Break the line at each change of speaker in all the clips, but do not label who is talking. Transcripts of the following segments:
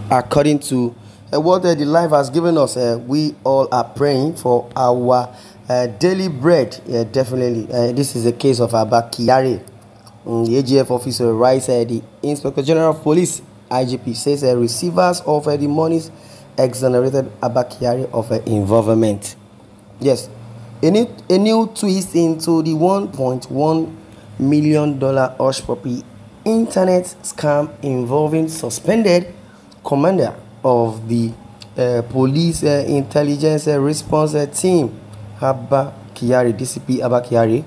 according to what the life has given us. We all are praying for our daily bread. Definitely. This is a case of Abba Kyari. The AGF officer writes, the Inspector General of Police, IGP, says receivers of the monies exonerated Abba Kyari of involvement. Yes, a new twist into the $1.1 million hush puppy internet scam involving suspended commander of the police intelligence response team, Abba Kyari, DCP Abba Kyari,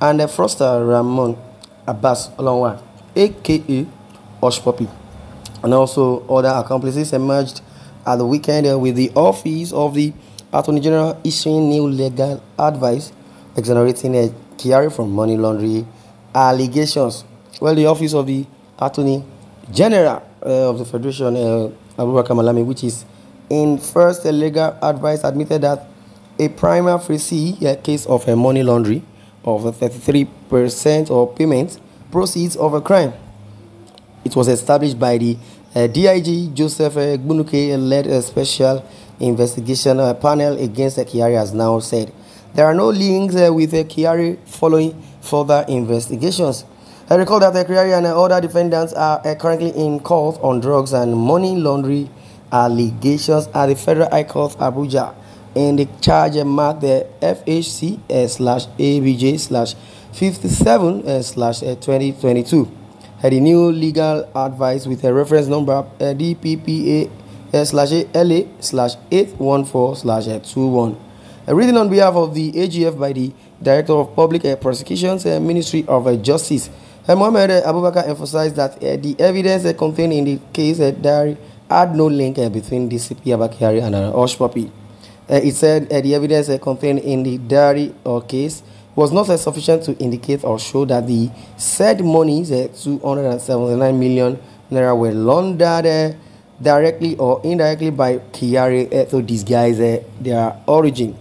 and the fraudster Ramon Abbas OĽàWÀ, aka hush puppy, and also other accomplices emerged at the weekend with the office of the Attorney General issuing new legal advice exonerating Kyari from money laundering allegations. Well, the office of the Attorney General of the Federation, Malami, which is in first legal advice, admitted that a prima facie case of money laundering of 33% of payment proceeds of a crime. It was established by the DIG Joseph Ğùįļťý-led a special investigation panel against Kyari has now said there are no links with Kyari following further investigations. I recall that Kyari and other defendants are currently in court on drugs and money laundering allegations at the Federal High Court Abuja, and the charge marked the FHC/ABJ/57/2022. The new legal advice with a reference number DPPA/LA/814/21. Reading on behalf of the AGF by the Director of Public Prosecutions, Ministry of Justice, Mohammed Abubakar emphasized that the evidence contained in the case diary had no link between DCP Abba Kyari and hush puppy. It said the evidence contained in the diary or case was not sufficient to indicate or show that the said monies, 279 million naira, were laundered directly or indirectly by Kyari to disguise their origin.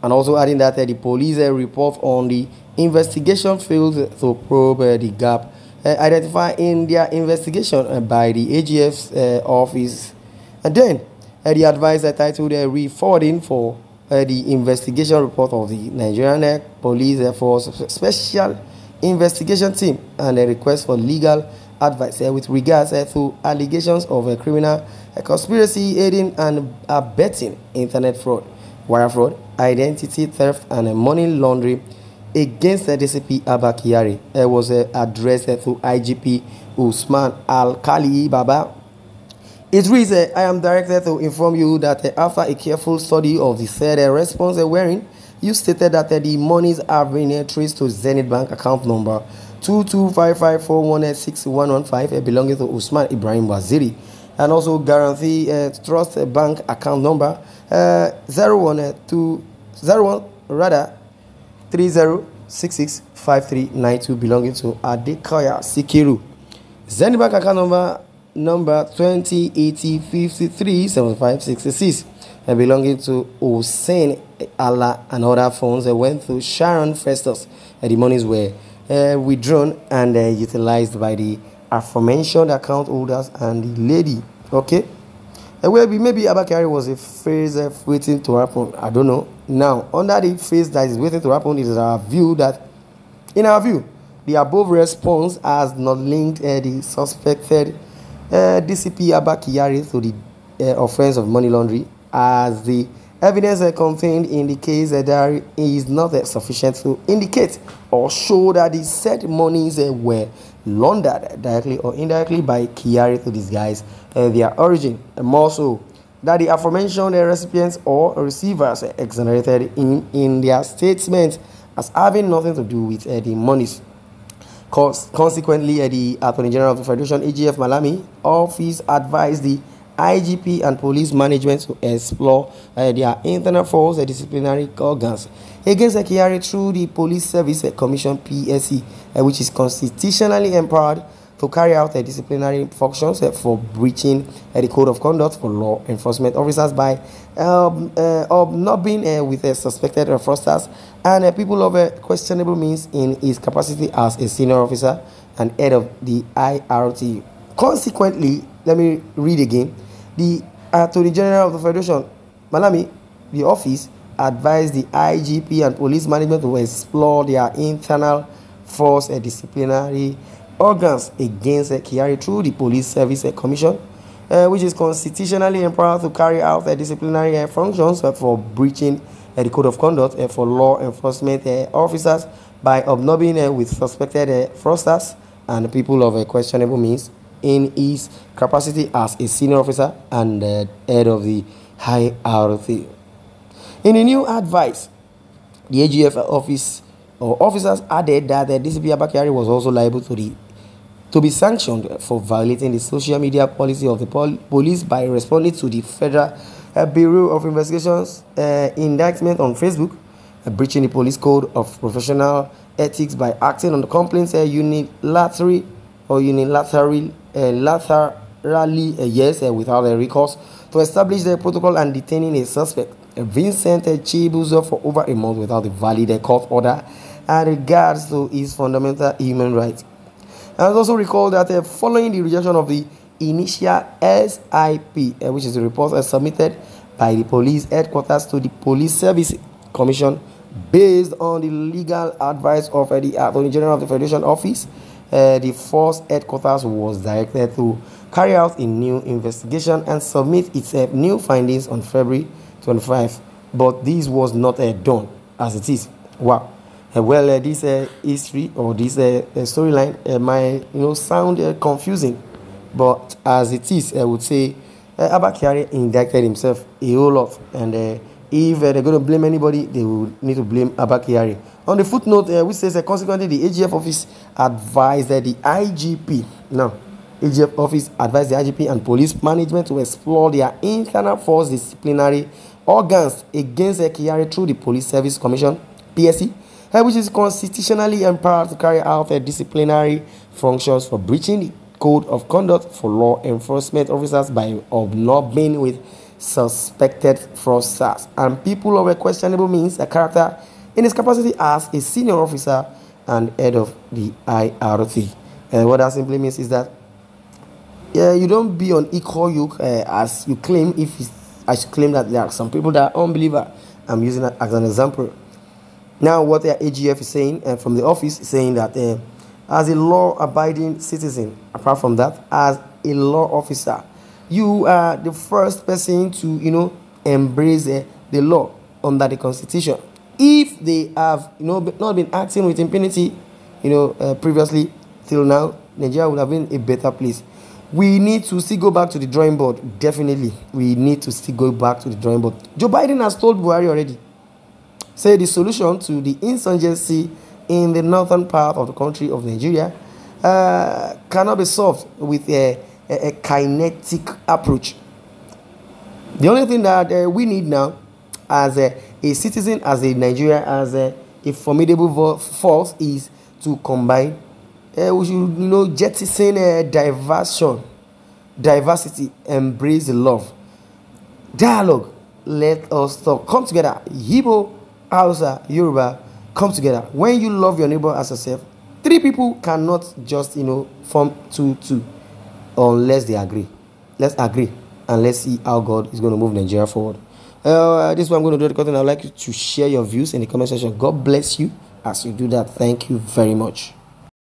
And also adding that the police report on the investigation failed to probe the gap identified in their investigation by the AGF's office. And then the advice titled re-forwarding for the investigation report of the Nigerian Police Force Special Investigation Team and a request for legal advice with regards to allegations of a criminal conspiracy, aiding and abetting internet fraud, wire fraud, identity theft, and money laundering against the DCP Abba Kyari. Was addressed to IGP Usman Alkali Baba. It reads, I am directed to inform you that after a careful study of the said response wherein you stated that the monies have been traced to Zenith Bank account number 2255416115 belonging to Usman Ibrahim Waziri, and also Guarantee Trust Bank account number 30665392 belonging to Adekoya Sikiru. Zenith Bank account number 2080537566 belonging to Hussein Allah, and other funds went to Sharon Festus. The monies were withdrawn and utilized by the aforementioned account holders and the lady. Okay, well, maybe Abba Kyari was a phase waiting to happen. I don't know. Now, under the phase that is waiting to happen, it is our view that, in our view, the above response has not linked the suspected DCP Abba Kyari to the offense of money laundering, as the evidence contained in the case diary is not sufficient to indicate or show that the said monies were laundered directly or indirectly by Kyari to disguise their origin. And more so, that the aforementioned recipients or receivers exonerated in their statements as having nothing to do with the monies. Consequently, the Attorney General of the Federation, AGF Malami office, advised the IGP and police management to explore their internal force disciplinary organs against Kyari through the Police Service Commission (PSC), which is constitutionally empowered to carry out disciplinary functions for breaching the code of conduct for law enforcement officers by not being with suspected fraudsters and people of questionable means in his capacity as a senior officer and head of the IRT. Consequently, let me read again. The Attorney General of the Federation, Malami, the office, advised the IGP and police management to explore their internal force and disciplinary organs against Kyari through the Police Service Commission, which is constitutionally empowered to carry out disciplinary functions for breaching the code of conduct for law enforcement officers by obnobbing with suspected fraudsters and people of questionable means in his capacity as a senior officer and head of the hierarchy. In a new advice, the AGF office or officers added that the DCP Abba Kyari was also liable to be sanctioned for violating the social media policy of the police by responding to the Federal Bureau of Investigations indictment on Facebook, breaching the police code of professional ethics by acting on the complaints unilaterally, without a recourse to establish the protocol and detaining a suspect, Vincent Chibuzo, for over a month without a valid court order and regards to his fundamental human rights. And also recall that following the rejection of the initial SIP, which is a report submitted by the police headquarters to the Police Service Commission based on the legal advice of the Attorney General of the Federation Office, the force headquarters was directed to carry out a new investigation and submit its new findings on February 25. But this was not done as it is. Wow. Well, this history or this storyline might sound confusing, but as it is, I would say Abba Kyari indicted himself a whole lot, and if they're going to blame anybody, they will need to blame Abba Kyari. On the footnote, which says consequently the AGF office advised the IGP. Now, AGF office advised the IGP and police management to explore their internal force disciplinary organs against Kyari through the Police Service Commission (PSC), which is constitutionally empowered to carry out disciplinary functions for breaching the code of conduct for law enforcement officers by obnobbing with suspected fraudsters and people of questionable means a character in his capacity as a senior officer and head of the hierarchy. What that simply means is that you don't be on equal yoke as you claim. I claim that there are some people that are unbeliever. I'm using that as an example. Now, what the AGF is saying from the office is saying that as a law-abiding citizen, apart from that, as a law officer, you are the first person to, embrace the law under the Constitution. If they have, not been acting with impunity, previously till now, Nigeria would have been a better place. We need to still go back to the drawing board. Definitely, we need to still go back to the drawing board. Joe Biden has told Buhari already. Say the solution to the insurgency in the northern part of the country of Nigeria cannot be solved with a kinetic approach. The only thing that we need now as a citizen, as a Nigeria, as a formidable force is to combine. We should, jettison diversity, embrace the love. Dialogue, let us talk. Come together. Igbo, Hausa, Yoruba, come together. When you love your neighbor as yourself, three people cannot just, form two unless they agree. Let's agree and let's see how God is going to move Nigeria forward. This is what I'm going to do. I'd like you to share your views in the comment section. God bless you as you do that. Thank you very much.